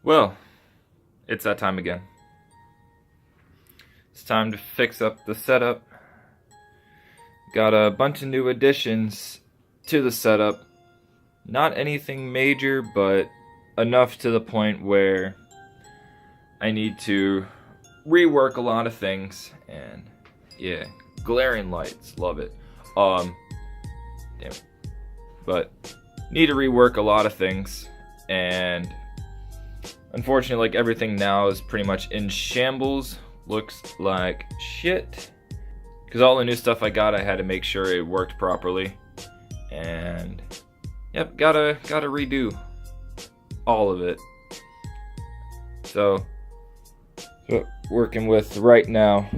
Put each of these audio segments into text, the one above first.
Well, it's that time again. It's time to fix up the setup. Got a bunch of new additions to the setup. Not anything major, but enough to the point where I need to rework a lot of things. And yeah, glaring lights, love it. Damn it. But need to rework a lot of things, and unfortunately, like, everything now is pretty much in shambles. Looks like shit. Because all the new stuff I got, I had to make sure it worked properly. And yep, gotta redo all of it. So what we're working with right now.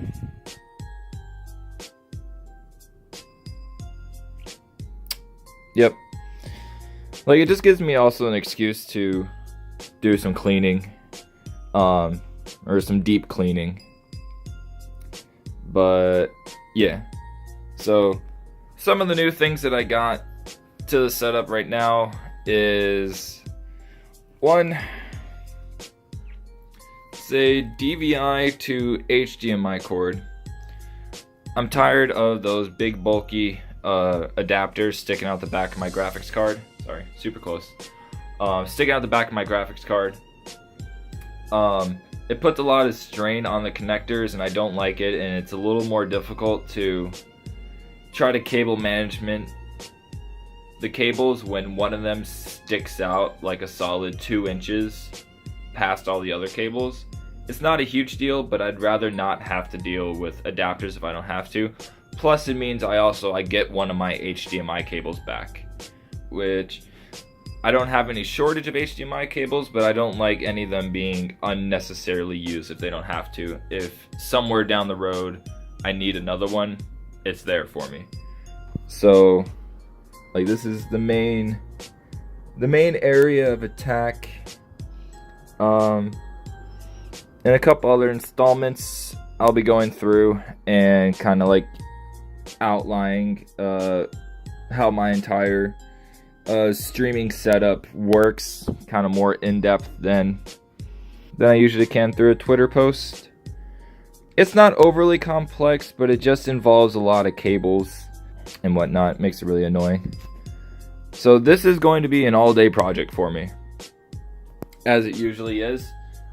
Yep. Like, it just gives me also an excuse to do some cleaning. Or some deep cleaning. But yeah. So some of the new things that I got to the setup right now is one, say DVI to HDMI cord. I'm tired of those big bulky adapters sticking out the back of my graphics card. Sorry, super close. Sticking out the back of my graphics card. It puts a lot of strain on the connectors, and I don't like it, and it's a little more difficult to try to cable management the cables when one of them sticks out like a solid 2 inches past all the other cables. It's not a huge deal, but I'd rather not have to deal with adapters if I don't have to. Plus, it means I get one of my HDMI cables back, which I don't have any shortage of HDMI cables, but I don't like any of them being unnecessarily used if they don't have to. If somewhere down the road I need another one, it's there for me. So, like, this is the main area of attack. And a couple other installments I'll be going through and kind of like outlining how my entire streaming setup works, kind of more in depth than I usually can through a Twitter post. It's not overly complex, but it just involves a lot of cables and whatnot. It makes it really annoying. So this is going to be an all-day project for me, as it usually is.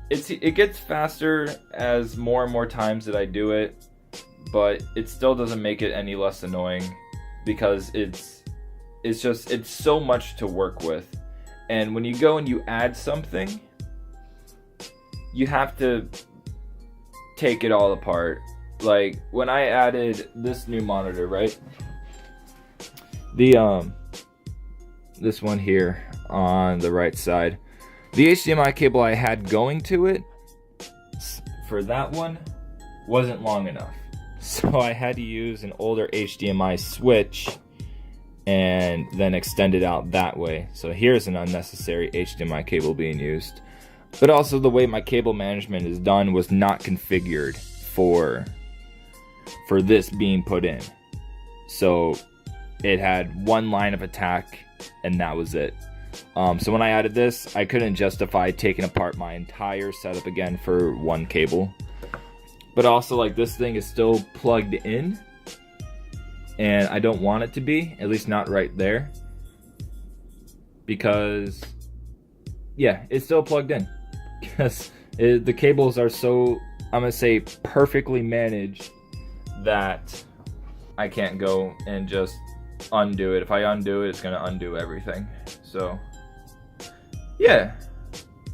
It gets faster as more and more times that I do it, but it still doesn't make it any less annoying, because it's so much to work with. And when you go and you add something, you have to take it all apart. Like, when I added this new monitor, right? This one here on the right side, the HDMI cable I had going to it for that one wasn't long enough. So I had to use an older HDMI switch and then extend it out that way. So here's an unnecessary HDMI cable being used. But also, the way my cable management is done was not configured for this being put in. So it had one line of attack, and that was it. So when I added this, I couldn't justify taking apart my entire setup again for one cable. But also, like, this thing is still plugged in, and I don't want it to be, at least not right there, because yeah, it's still plugged in, because the cables are so, I'm gonna say, perfectly managed that I can't go and just undo it. If I undo it, it's gonna undo everything. So yeah,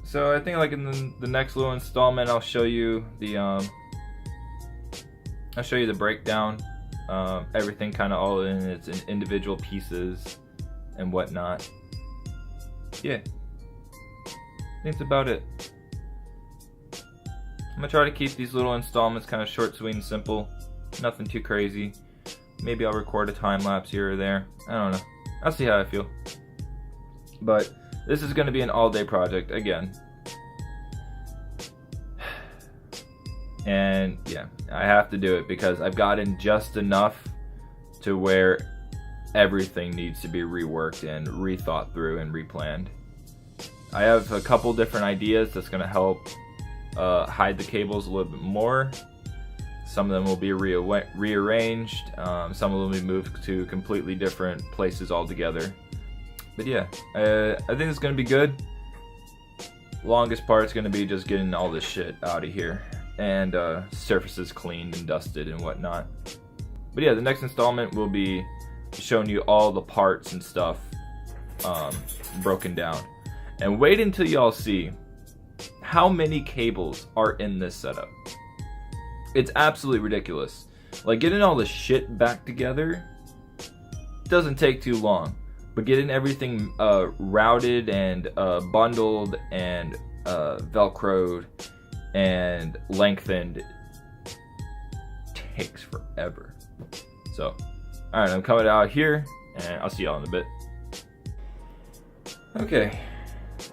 so I think, like, in the next little installment, I'll show you the breakdown. Everything kind of all in its individual pieces and whatnot. Yeah, I think that's about it. I'm gonna try to keep these little installments kind of short, sweet, and simple. Nothing too crazy. Maybe I'll record a time lapse here or there. I don't know. I'll see how I feel. But this is gonna be an all-day project again. And yeah, I have to do it because I've gotten just enough to where everything needs to be reworked and rethought through and replanned. I have a couple different ideas that's going to help hide the cables a little bit more. Some of them will be rearranged. Some of them will be moved to completely different places altogether. But yeah, I think it's going to be good. Longest part is going to be just getting all this shit out of here and surfaces cleaned and dusted and whatnot. But yeah, the next installment will be showing you all the parts and stuff broken down. And wait until y'all see how many cables are in this setup. It's absolutely ridiculous. Like, getting all the shit back together doesn't take too long, but getting everything routed and bundled and velcroed and lengthened takes forever. So, alright, I'm coming out here and I'll see y'all in a bit. Okay,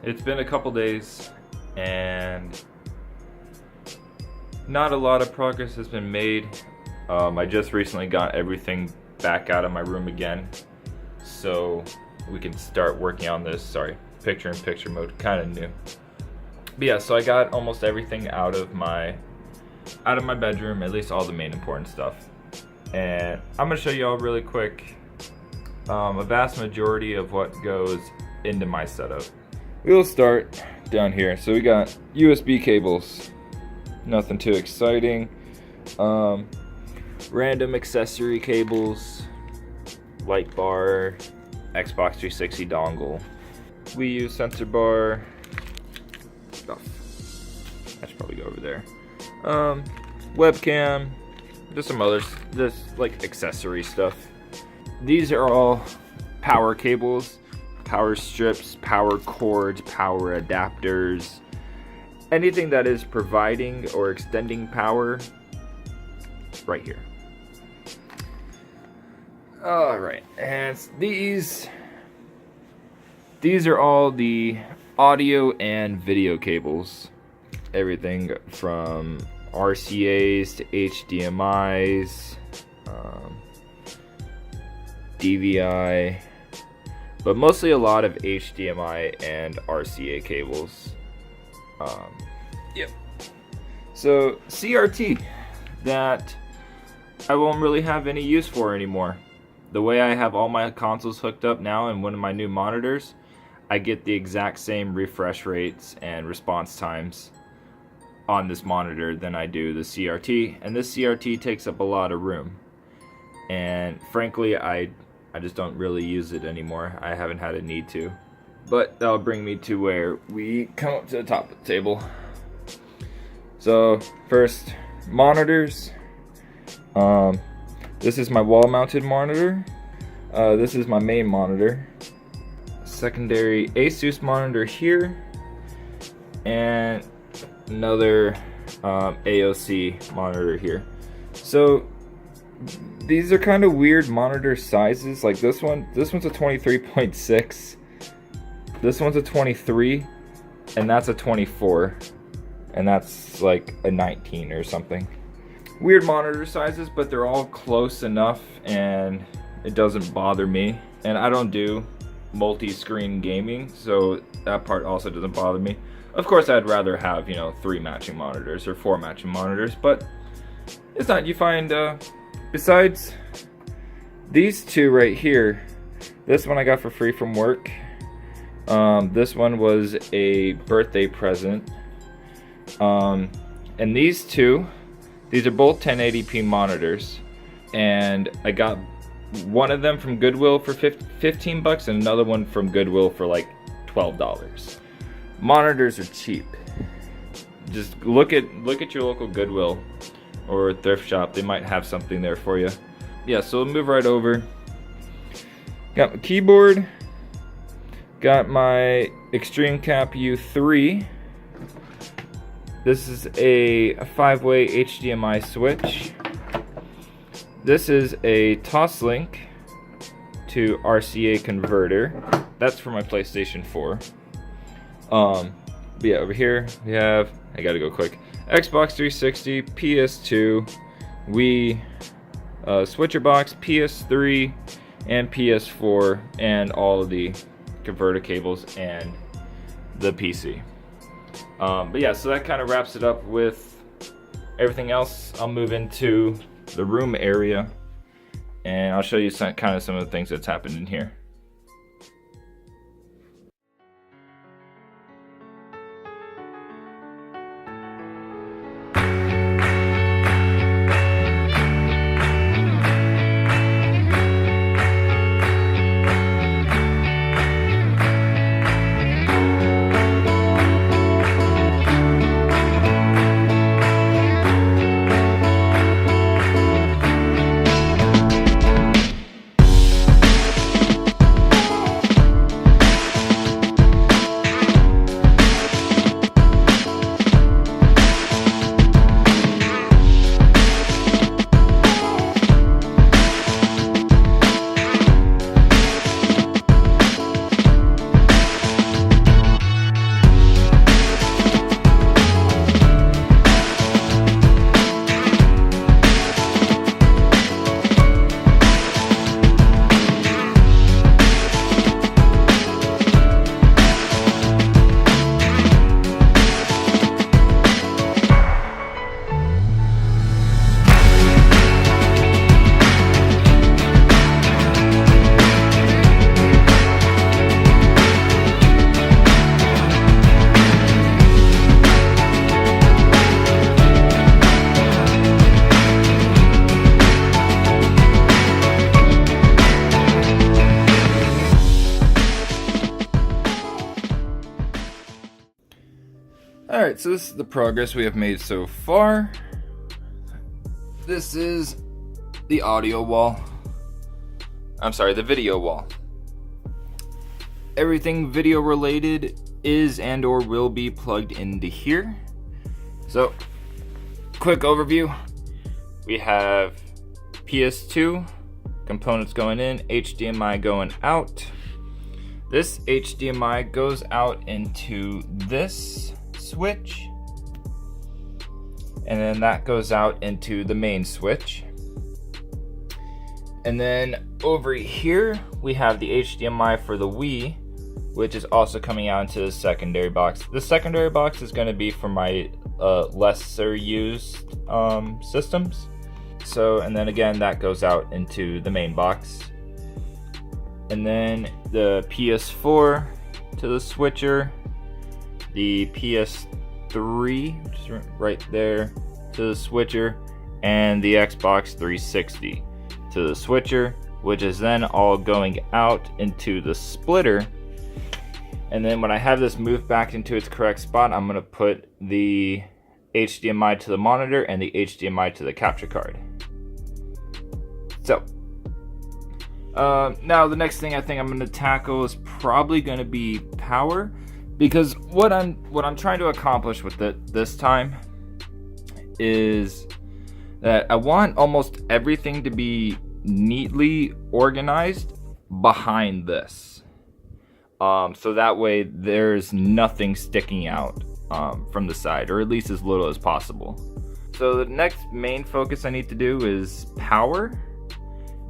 it's been a couple days and not a lot of progress has been made. I just recently got everything back out of my room again, so we can start working on this. Sorry, picture-in-picture mode, kind of new. But yeah, so I got almost everything out of my bedroom, at least all the main important stuff. And I'm gonna show you all really quick a vast majority of what goes into my setup. We'll start down here. So we got USB cables. Nothing too exciting. Random accessory cables, light bar, Xbox 360 dongle, Wii U sensor bar, stuff. I should probably go over there. Webcam, just some others, just like accessory stuff. These are all power cables, power strips, power cords, power adapters. Anything that is providing or extending power, right here. Alright, and these are all the audio and video cables. Everything from RCAs to HDMIs, DVI, but mostly a lot of HDMI and RCA cables. Yep. So CRT that I won't really have any use for anymore. The way I have all my consoles hooked up now and one of my new monitors, I get the exact same refresh rates and response times on this monitor than I do the CRT, and this CRT takes up a lot of room. And frankly, I just don't really use it anymore. I haven't had a need to. But that'll bring me to where we come up to the top of the table. So first, monitors. This is my wall-mounted monitor. This is my main monitor. Secondary Asus monitor here, and another AOC monitor here. So these are kind of weird monitor sizes. Like this one's a 23.6. This one's a 23, and that's a 24, and that's like a 19 or something. Weird monitor sizes, but they're all close enough, and it doesn't bother me. And I don't do multi-screen gaming, so that part also doesn't bother me. Of course, I'd rather have 3 matching monitors or 4 matching monitors, but it's not. You find besides these two right here, this one I got for free from work. This one was a birthday present. And these two, these are both 1080p monitors, and I got one of them from Goodwill for 15 bucks and another one from Goodwill for like $12. Monitors are cheap. Just look at your local Goodwill or thrift shop. They might have something there for you. Yeah, so we'll move right over. Got my keyboard. Got my Extreme Cap U3. This is a 5-way HDMI switch. This is a Toslink to RCA converter. That's for my PlayStation 4. But yeah, over here we have, I gotta go quick, Xbox 360, PS2, Wii, switcher box, PS3, and PS4, and all of the converter cables and the PC. But yeah, so that kind of wraps it up with everything else. I'll move into the room area and I'll show you some of the things that's happened in here. Alright, so this is the progress we have made so far. This is the audio wall. I'm sorry, the video wall. Everything video related is and or will be plugged into here. So, quick overview. We have PS2 components going in, HDMI going out. This HDMI goes out into this switch, and then that goes out into the main switch. And then over here we have the HDMI for the Wii, which is also coming out into the secondary box. The secondary box is going to be for my lesser used systems. So, and then again that goes out into the main box. And then the PS4 to the switcher, the PS3, which is right there, to the switcher, and the Xbox 360 to the switcher, which is then all going out into the splitter. And then when I have this moved back into its correct spot, I'm going to put the HDMI to the monitor and the HDMI to the capture card. So now the next thing I think I'm going to tackle is probably going to be power. Because what I'm trying to accomplish with it this time is that I want almost everything to be neatly organized behind this. So that way there's nothing sticking out from the side, or at least as little as possible. So the next main focus I need to do is power.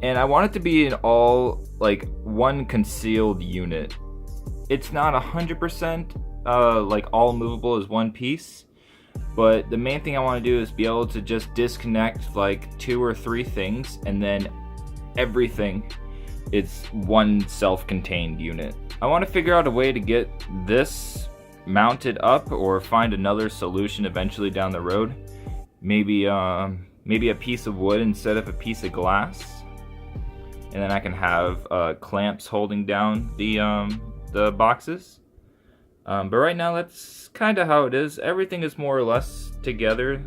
And I want it to be an all, like, one concealed unit. It's not 100% like all movable as one piece, but the main thing I want to do is be able to just disconnect like 2 or 3 things, and then everything, it's one self-contained unit. I want to figure out a way to get this mounted up, or find another solution eventually down the road. Maybe a piece of wood instead of a piece of glass, and then I can have clamps holding down the boxes. But right now that's kind of how it is. Everything is more or less together.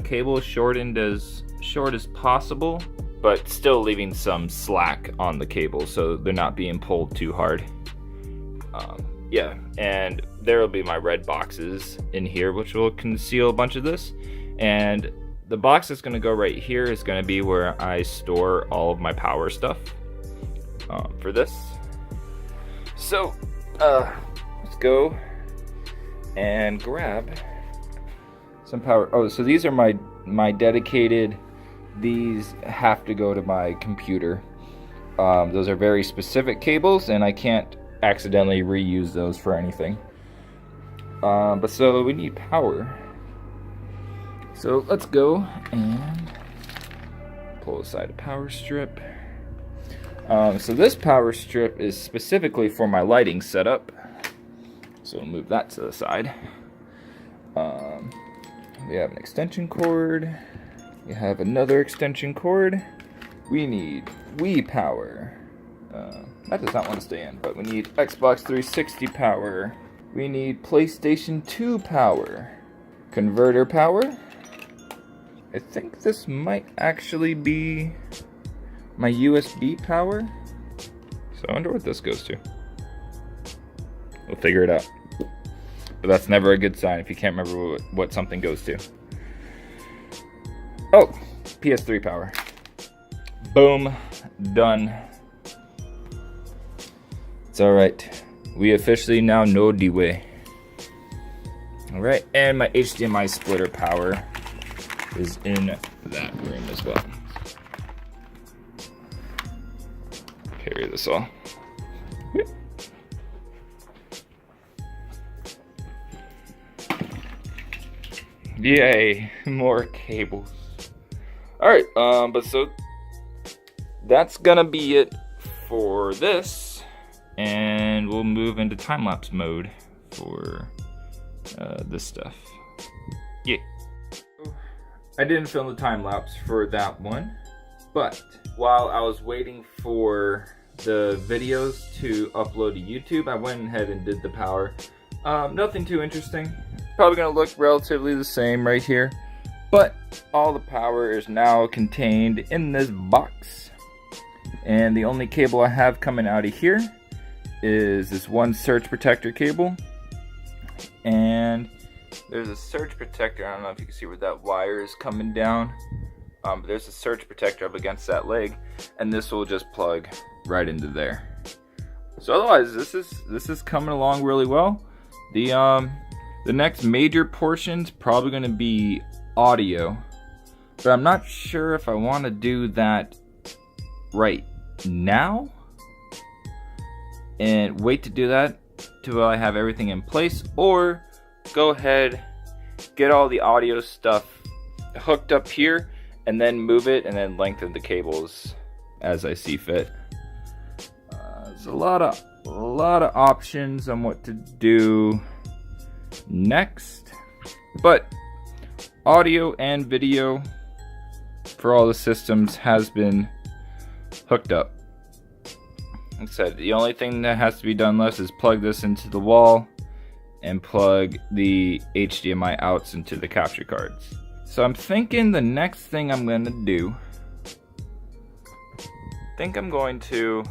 Cable is shortened as short as possible, but still leaving some slack on the cable so they're not being pulled too hard. Yeah, and there will be my red boxes in here, which will conceal a bunch of this. And the box that's going to go right here is going to be where I store all of my power stuff for this. So, let's go and grab some power. Oh, so these are my dedicated. These have to go to my computer. Those are very specific cables, and I can't accidentally reuse those for anything. But so we need power. So let's go and pull aside a power strip. So this power strip is specifically for my lighting setup. So we'll move that to the side. We have an extension cord. We have another extension cord. We need Wii power. That does not want to stay in, but we need Xbox 360 power. We need PlayStation 2 power. Converter power. I think this might actually be my USB power. So I wonder what this goes to. We'll figure it out. But that's never a good sign if you can't remember what something goes to. Oh, PS3 power. Boom, done. It's alright. We officially now know the way. Alright, and my HDMI splitter power is in that room as well. Carry this all. Yay, more cables. Alright, but so that's gonna be it for this, and we'll move into time-lapse mode for this stuff. Yeah. I didn't film the time-lapse for that one, but while I was waiting for the videos to upload to YouTube, I went ahead and did the power. Nothing too interesting. Probably gonna look relatively the same right here, but all the power is now contained in this box. And the only cable I have coming out of here is this one surge protector cable. And there's a surge protector, I don't know if you can see where that wire is coming down. But there's a surge protector up against that leg, and this will just plug right into there. So otherwise, this is coming along really well. The next major portion's probably going to be audio, but I'm not sure if I want to do that right now and wait to do that till I have everything in place, or go ahead, get all the audio stuff hooked up here, and then move it and then lengthen the cables as I see fit. There's a lot of options on what to do next, but audio and video for all the systems has been hooked up. Like I said, the only thing that has to be done left is plug this into the wall and plug the HDMI outs into the capture cards. So I'm thinking the next thing I'm going to do, I think I'm going to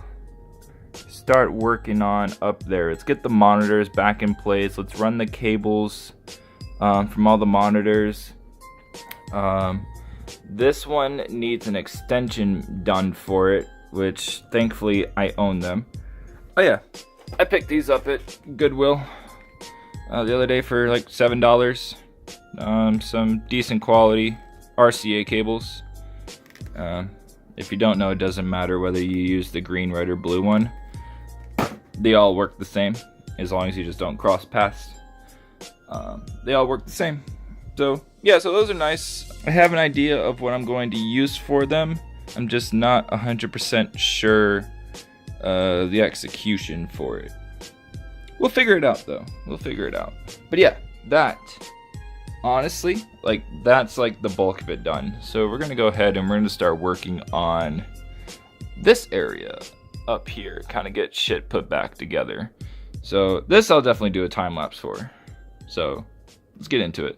start working on up there. Let's get the monitors back in place. Let's run the cables from all the monitors. This one needs an extension done for it, which thankfully I own them. Oh yeah, I picked these up at Goodwill the other day for like $7. Some decent quality RCA cables. If you don't know, it doesn't matter whether you use the green, red, or blue one. They all work the same, as long as you just don't cross paths. They all work the same. So yeah, so those are nice. I have an idea of what I'm going to use for them. I'm just not 100% sure the execution for it. We'll figure it out though. We'll figure it out. But yeah, that, honestly, like, that's like the bulk of it done. So we're gonna go ahead and we're gonna start working on this area up here, kind of get shit put back together. So this I'll definitely do a time lapse for. So let's get into it.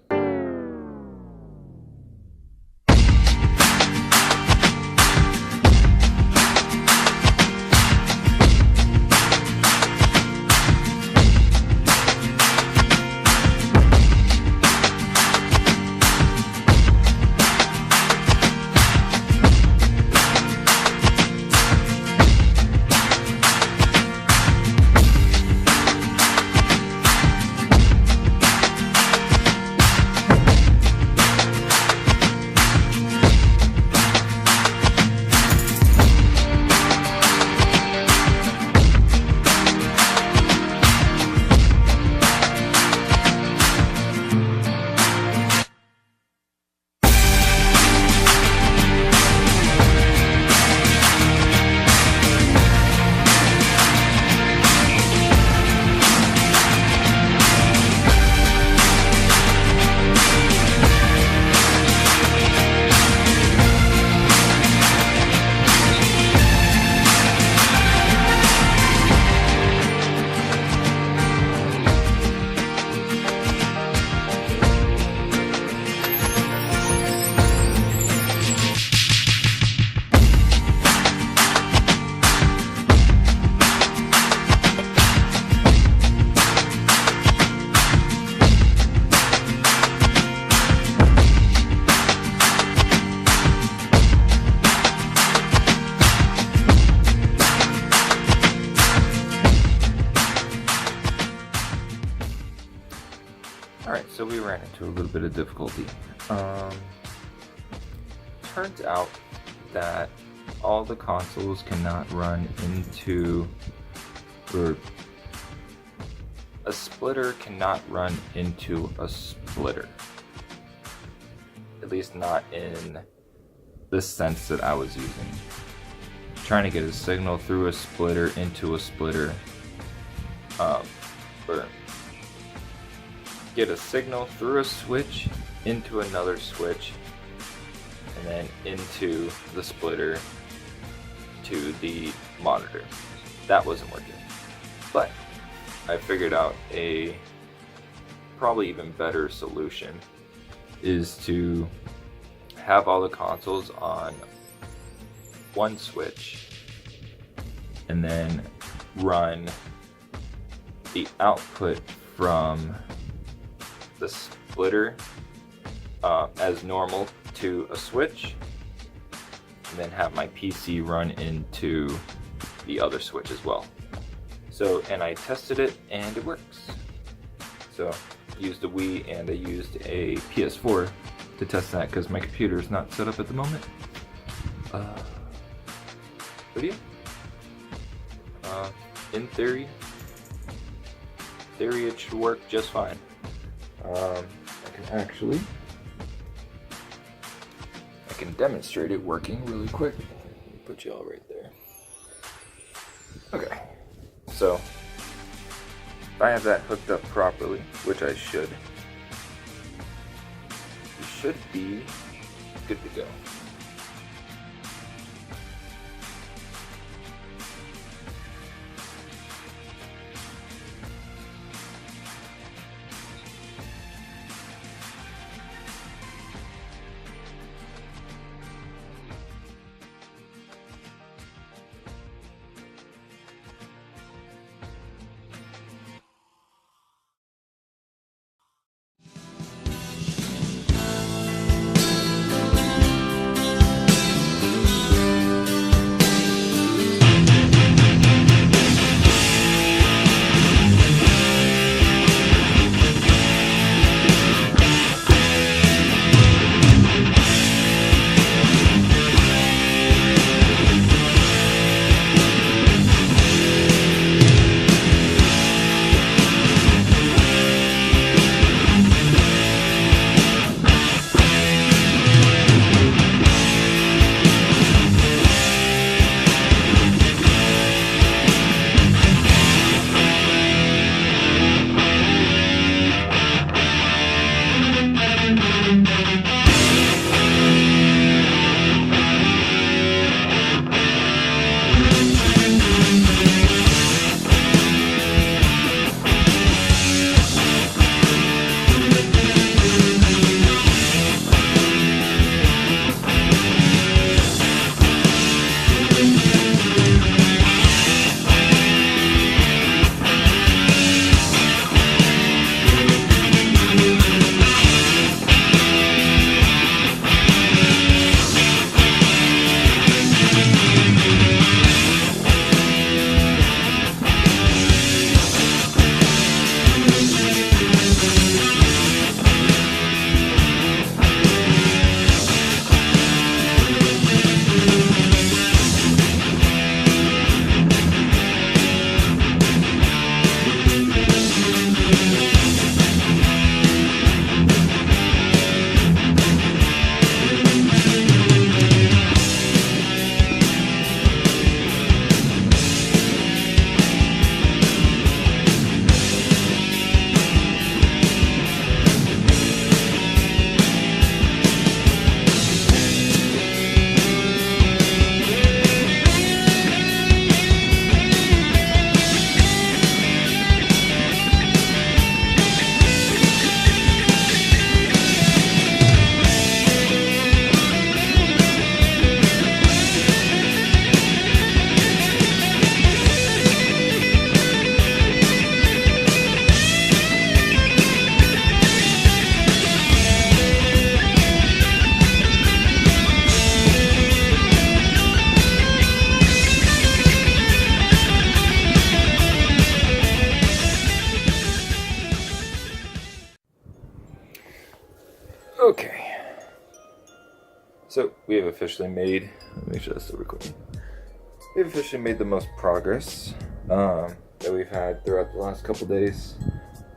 Alright, so we ran into a little bit of difficulty. Turns out that all the consoles cannot run into, or a splitter cannot run into a splitter. At least not in the sense that I was using. Trying to get a signal through a splitter into a splitter, or get a signal through a switch into another switch, and then into the splitter to the monitor. That wasn't working. But I figured out a probably even better solution is to have all the consoles on one switch and then run the output from the splitter as normal to a switch, and then have my PC run into the other switch as well. So, and I tested it and it works. So, used a Wii and I used a PS4 to test that because my computer is not set up at the moment. But yeah, in theory it should work just fine. I can demonstrate it working really quick. Put you all right there. Okay, so if I have that hooked up properly, which I should, we should be good to go. Okay. So we have officially made, let me make sure that's still recording. We've officially made the most progress that we've had throughout the last couple days.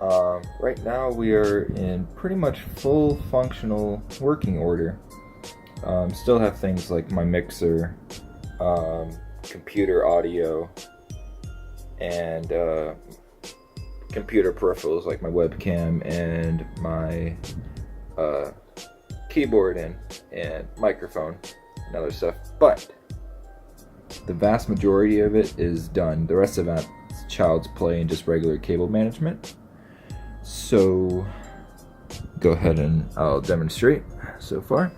Right now we are in pretty much full functional working order. Still have things like my mixer, computer audio, and computer peripherals like my webcam and my keyboard and microphone and other stuff. But the vast majority of it is done. The rest of that's child's play and just regular cable management. So go ahead and I'll demonstrate so far.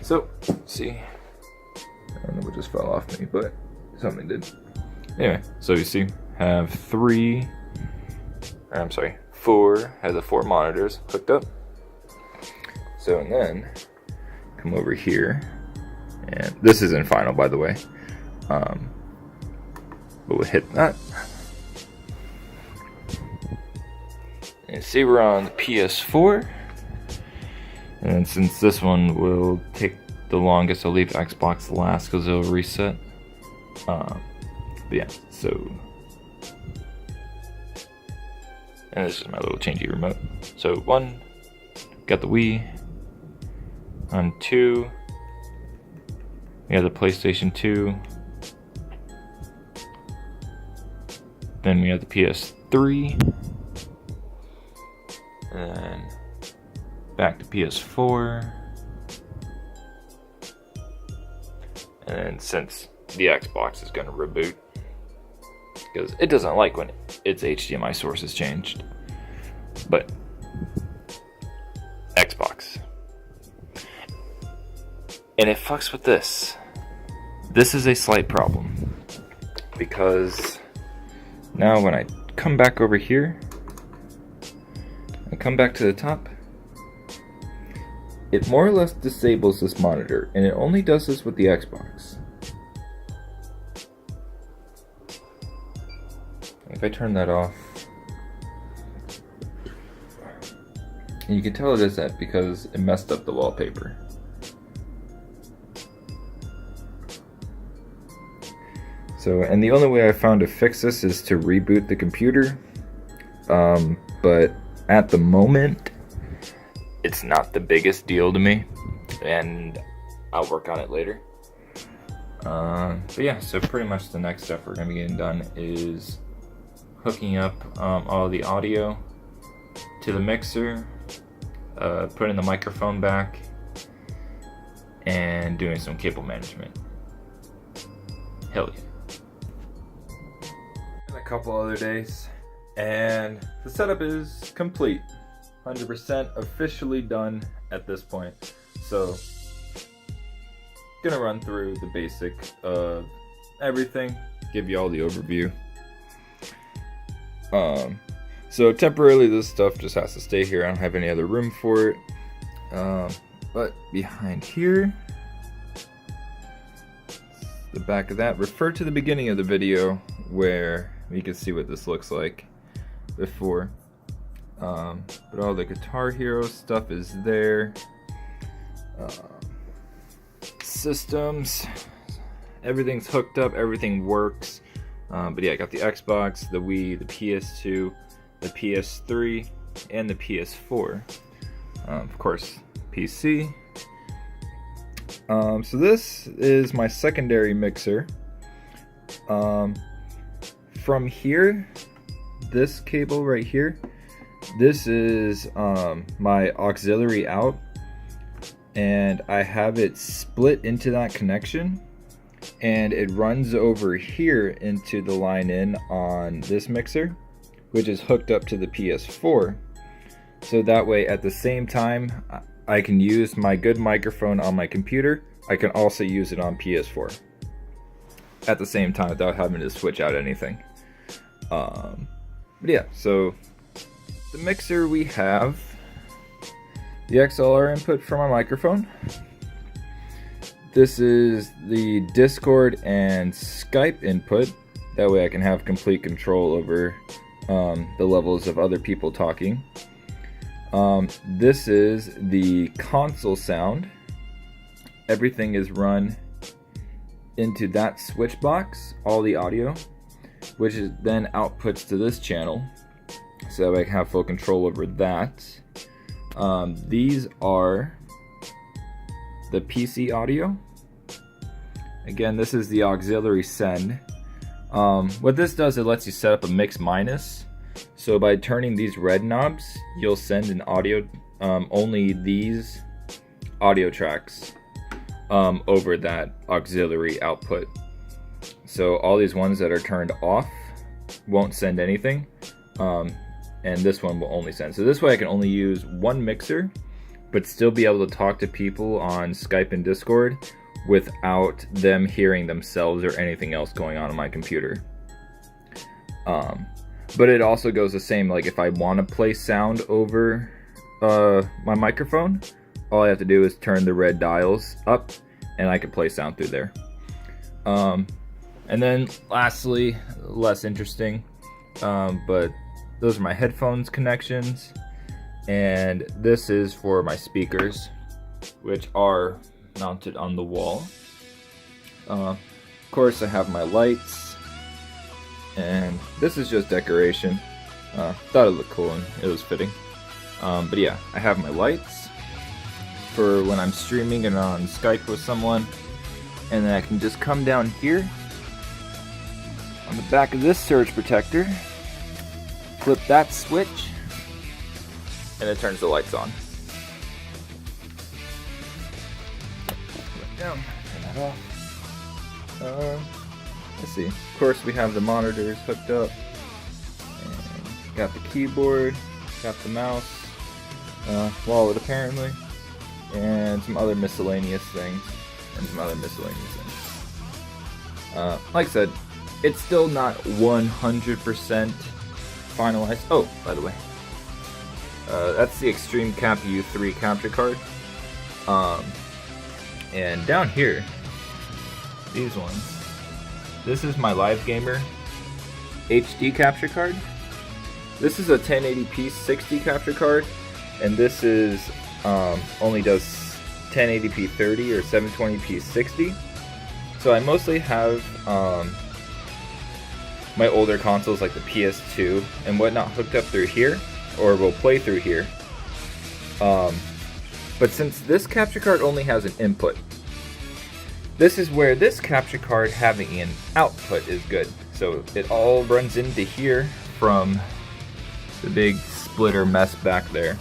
So let's see. I don't know what just fell off me, but something did. Anyway, so you see, have four, has the 4 monitors hooked up. So, and then come over here, and this isn't final, by the way. But we'll hit that. And see, we're on the PS4. And since this one will take the longest, I'll leave Xbox last because it'll reset. But yeah, so. And this is my little changey remote. So 1, got the Wii. On 2, we have the PlayStation 2. Then we have the PS3. And then back to PS4. And then since the Xbox is going to reboot, because it doesn't like when its HDMI source is changed. But Xbox. And it fucks with this. This is a slight problem. Because now when I come back over here, I come back to the top, it more or less disables this monitor, and it only does this with the Xbox. If I turn that off, and you can tell it is that because it messed up the wallpaper. So, and the only way I found to fix this is to reboot the computer. But at the moment, it's not the biggest deal to me, and I'll work on it later. But yeah, so pretty much the next step we're gonna be getting done is hooking up all the audio to the mixer, putting the microphone back, and doing some cable management. Hell yeah. And a couple other days, and the setup is complete. 100% officially done at this point. So, gonna run through the basic of everything, give you all the overview. So temporarily this stuff just has to stay here. I don't have any other room for it. But behind here, the back of that, refer to the beginning of the video where you can see what this looks like before. But all the Guitar Hero stuff is there. Systems, everything's hooked up, everything works. But yeah, I got the Xbox, the Wii, the PS2, the PS3, and the PS4. Of course, PC. So this is my secondary mixer. From here, this cable right here, this is my auxiliary out, and I have it split into that connection, and it runs over here into the line in on this mixer, which is hooked up to the PS4. So that way at the same time I can use my good microphone on my computer, I can also use it on PS4 at the same time without having to switch out anything. But yeah, so the mixer, we have the XLR input for my microphone. This is the Discord and Skype input. That way I can have complete control over the levels of other people talking. This is the console sound. Everything is run into that switch box, all the audio, which is then outputs to this channel, so I can have full control over that. These are the PC audio. Again, this is the auxiliary send. What this does, it lets you set up a mix minus. So by turning these red knobs, you'll send an audio, only these audio tracks over that auxiliary output. So all these ones that are turned off won't send anything, and this one will only send. So this way I can only use one mixer, but still be able to talk to people on Skype and Discord without them hearing themselves or anything else going on my computer. But it also goes the same, like if I want to play sound over my microphone, all I have to do is turn the red dials up and I can play sound through there. And then lastly, less interesting, but those are my headphones connections, and this is for my speakers, which are mounted on the wall. Of course I have my lights, and this is just decoration. Thought it looked cool and it was fitting. But yeah, I have my lights for when I'm streaming and on Skype with someone, and then I can just come down here on the back of this surge protector, flip that switch, and it turns the lights on. Down, turn that off. Let's see. Of course, we have the monitors hooked up, and got the keyboard, got the mouse, wallet apparently, and some other miscellaneous things, Like I said, it's still not 100% finalized. Oh, by the way, that's the Extreme Cap U3 capture card. And down here, these ones. This is my Live Gamer HD capture card. This is a 1080p 60 capture card, and this is only does 1080p 30 or 720p 60. So I mostly have my older consoles like the PS2 and whatnot hooked up through here, or will play through here. But since this capture card only has an input, this is where this capture card having an output is good. So it all runs into here from the big splitter mess back there.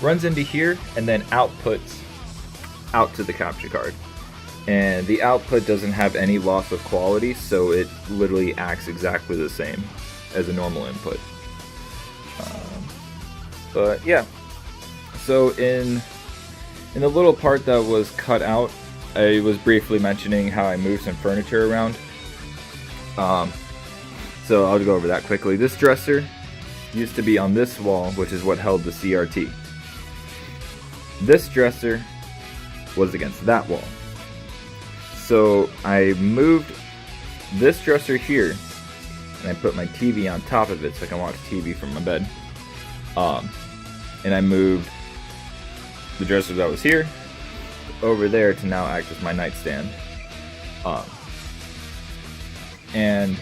Runs into here and then outputs out to the capture card. And the output doesn't have any loss of quality, so it literally acts exactly the same as a normal input. But yeah, so in the little part that was cut out, I was briefly mentioning how I moved some furniture around. So I'll go over that quickly. This dresser used to be on this wall, which is what held the CRT. This dresser was against that wall. So I moved this dresser here, and I put my TV on top of it so I can watch TV from my bed. And I moved the dresser that was here over there to now act as my nightstand. And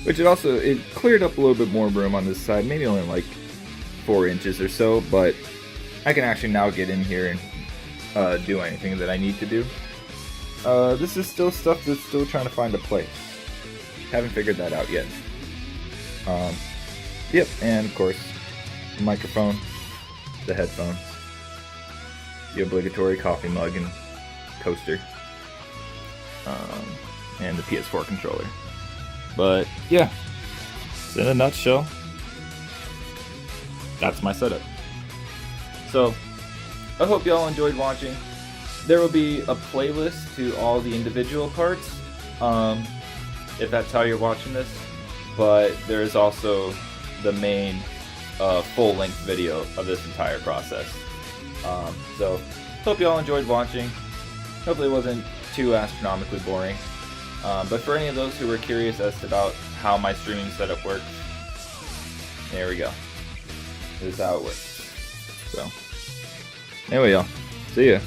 which it cleared up a little bit more room on this side, maybe only like 4 inches or so, but I can actually now get in here and do anything that I need to do. This is still stuff that's still trying to find a place. Haven't figured that out yet. Yep, and of course, the microphone, the headphones, the obligatory coffee mug and coaster, and the PS4 controller. But yeah, so in a nutshell, that's my setup. So I hope y'all enjoyed watching. There will be a playlist to all the individual parts, if that's how you're watching this, but there is also the main full-length video of this entire process. So hope y'all enjoyed watching. Hopefully it wasn't too astronomically boring. But for any of those who were curious as to about how my streaming setup works, there we go. This is how it works. So, anyway, y'all, see ya.